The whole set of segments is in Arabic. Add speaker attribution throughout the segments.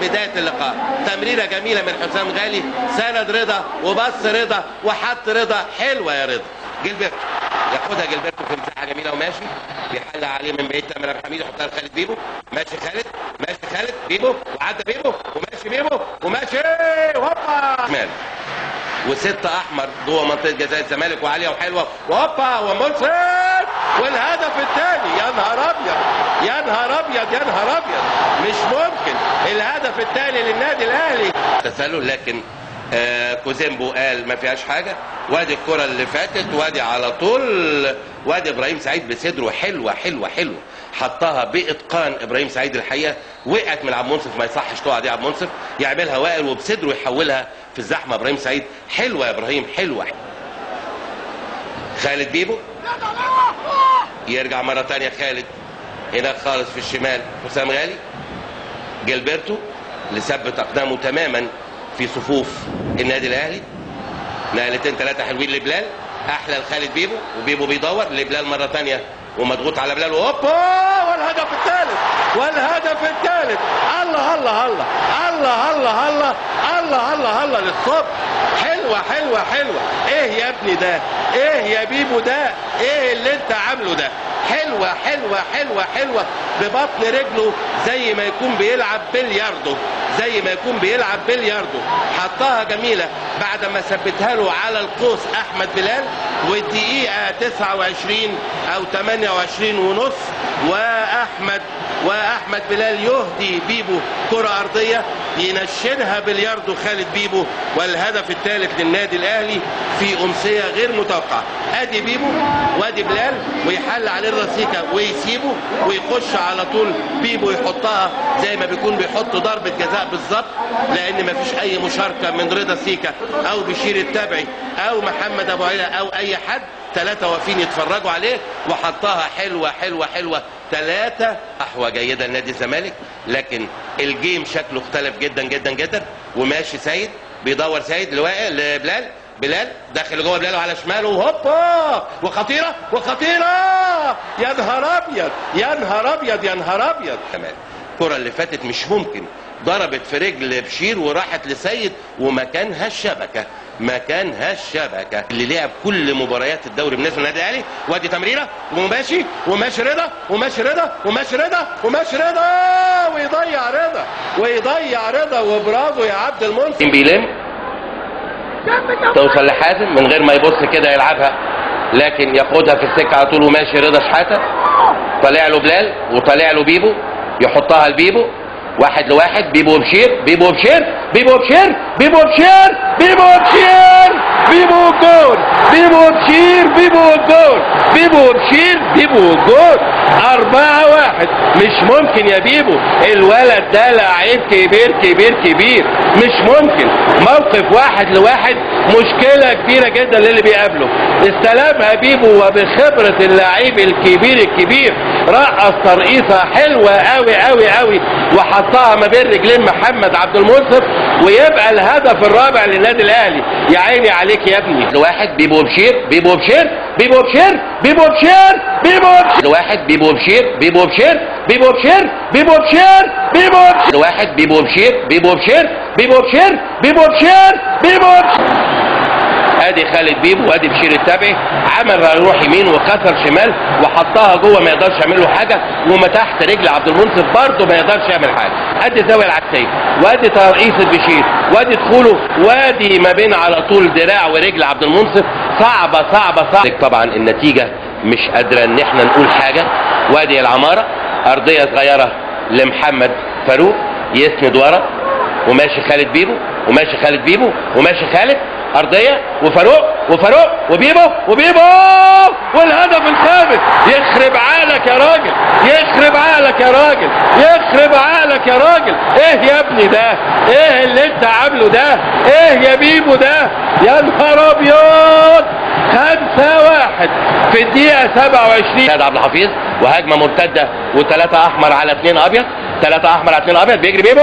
Speaker 1: بدايه اللقاء. تمريره جميله من حسام غالي، سند رضا وبص رضا وحط رضا. حلوه يا رضا. جilberto ياخدها جilberto في مساحه جميله وماشي بيحل عليه من بعيد. تامر عبد الحميد يحطها لخالد بيبو. ماشي خالد، ماشي خالد بيبو وعدى بيبو وماشي بيبو وماشي هوبا شمال وستة احمر جوه منطقه جزاء الزمالك وعاليه وحلوه وهوبا ومنصف والهدف الثاني. يا نهار ابيض يا نهار ابيض يا نهار ابيض، مش ممكن. الهدف الثاني للنادي الاهلي. تسلل لكن كوزيمبو قال ما فيهاش حاجه. وادي الكره اللي فاتت وادي على طول وادي ابراهيم سعيد بصدره. حلوه حلوه حلوه، حطها باتقان ابراهيم سعيد. الحقيقه وقعت من عبد المنصف، ما يصحش تقع دي عبد المنصف، يعملها وائل وبصدره يحولها في الزحمه ابراهيم سعيد. حلوه يا ابراهيم حلوه. خالد بيبو يرجع مره ثانيه. خالد هناك خالص في الشمال. حسام غالي جilberto اللي ثبت اقدامه تماما في صفوف النادي الاهلي. نقلتين ثلاثه حلوين لبلال. احلى لخالد بيبو وبيبو بيدور لبلال مره ثانيه ومضغوط على بلال وهوبا والهدف الثالث والهدف الثالث. الله الله الله الله الله الله الله الله الله للصبح. حلوه حلوه حلوه. ايه يا ابني ده؟ ايه يا بيبو ده؟ ايه اللي انت عامله ده؟ حلوه حلوه حلوه حلوه ببطن رجله زي ما يكون بيلعب بلياردو، زي ما يكون بيلعب بلياردو. حطها جميله بعد ما ثبتها له على القوس احمد بلال. والدقيقه 29 او 28 ونص واحمد بلال يهدي بيبو كره ارضيه ينشنها بلياردو خالد بيبو. والهدف الثالث للنادي الاهلي في امسيه غير متوقعه. ادي بيبو وادي بلال ويحل عليه الرصيكه ويسيبه ويخش على طول بيبو يحطها زي ما بيكون بيحط ضربه جزاء بالظبط، لان ما فيش اي مشاركه من رضا سيكا او بشير التبعي او محمد ابو عيله او اي حد. ثلاثه واقفين يتفرجوا عليه وحطها حلوه حلوه حلوه. ثلاثه احوى جيده لنادي الزمالك، لكن الجيم شكله اختلف جدا جدا جدا. وماشي سيد بيدور سيد لبلال. بلال داخل جوه بلال وعلى شماله وهوبا وخطيره وخطيره. يا نهار ابيض يا نهار ابيض يا نهار ابيض. كمان الكره اللي فاتت مش ممكن ضربت في رجل بشير وراحت لسيد ومكانها الشبكه، مكانها الشبكه. اللي لعب كل مباريات الدوري بالنسبه للنادي الاهلي. وادي تمريره وماشي وماشي رضا وماشي رضا وماشي رضا وماشي رضا ويضيع رضا وبرافو يا عبد المنصف. بيلم توصل لحازم من غير ما يبص كده يلعبها، لكن ياخدها في السكه على طول وماشي رضا شحاته. طالع له بلال وطالع له بيبو يحطها لبيبو واحد لواحد. بيبو بشير بيبو بشير بيبو بشير بيبو بشير بيبو بشير بيبو جول بيبو بشير بيبو جول بيبو بشير بيبو جول. 4-1. مش ممكن يا بيبو، الولد ده لعيب كبير كبير كبير. مش ممكن. موقف واحد لواحد مشكله كبيره جدا للي بيقابله. استلمها بيبو وبخبره اللعيب الكبير الكبير رقص ترقيصه حلوه قوي قوي قوي وحطها ما بين رجلين محمد عبد المنصف ويبقى الهدف الرابع للنادي الاهلي. يا عيني عليك يا ابني. لواحد بيبو بشير بيبو بشير بيبو بشير بيبو بشير بيبو بشير لواحد بيبو بشير بيبو بشير بيبو بشير بيبو بشير بيبو بشير لواحد بيبو بشير بيبو بشير بيبو بشير بيبو بشير بيبو بشير. ادي خالد بيبو وادي بشير التبعي عمل يروح يمين وكسر شمال وحطها جوه ما يقدرش يعمل له حاجه. وما تحت رجل عبد المنصف برضه ما يقدرش يعمل حاجه. ادي الزاويه العكسيه وادي ترقيصه بشير وادي دخوله وادي ما بين على طول دراع ورجل عبد المنصف. صعبه صعبه صعبه. طبعا النتيجه مش قادره ان احنا نقول حاجه. وادي العماره ارضيه صغيره لمحمد فاروق يسند ورا وماشي خالد بيبو وماشي خالد بيبو وماشي خالد ارضيه وفاروق وبيبو والهدف الخامس. يخرب عقلك يا راجل يخرب عقلك يا راجل يخرب عقلك يا راجل. ايه يا ابني ده؟ ايه اللي انت عامله ده؟ ايه يا بيبو ده؟ يا نهار ابيض 5-1 في الدقيقة 27. سيد عبد الحفيظ وهجمة مرتدة وثلاثة أحمر على 2 أبيض، 3 أحمر على 2 أبيض، بيجري بيبو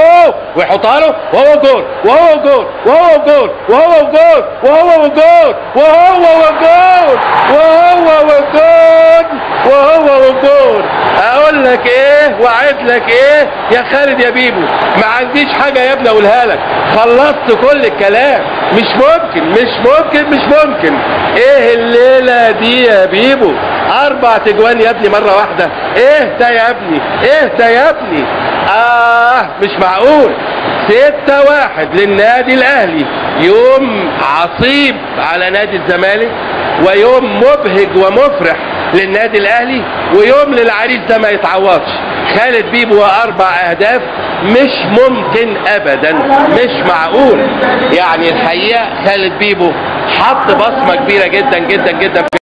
Speaker 1: ويحطها له وهو جول وهو جول وهو جول وهو جول وهو جول وهو جول وهو جول وهو جول. أقول لك إيه وأعد لك إيه يا خالد يا بيبو؟ ما عنديش حاجة يا ابني أقولها لك، خلصت كل الكلام. مش ممكن مش ممكن مش ممكن. إيه الليلة دي يا بيبو؟ 4 تجوان يا ابني مرة واحدة. إيه ده يا ابني؟ إيه ده يا ابني؟ مش معقول. 6-1 للنادي الأهلي. يوم عصيب على نادي الزمالك، ويوم مبهج ومفرح للنادي الأهلي، ويوم للعريس ده ما يتعوضش. خالد بيبو و4 أهداف مش ممكن أبدا، مش معقول. يعني الحقيقة خالد بيبو حط بصمة كبيرة جدا جدا جدا.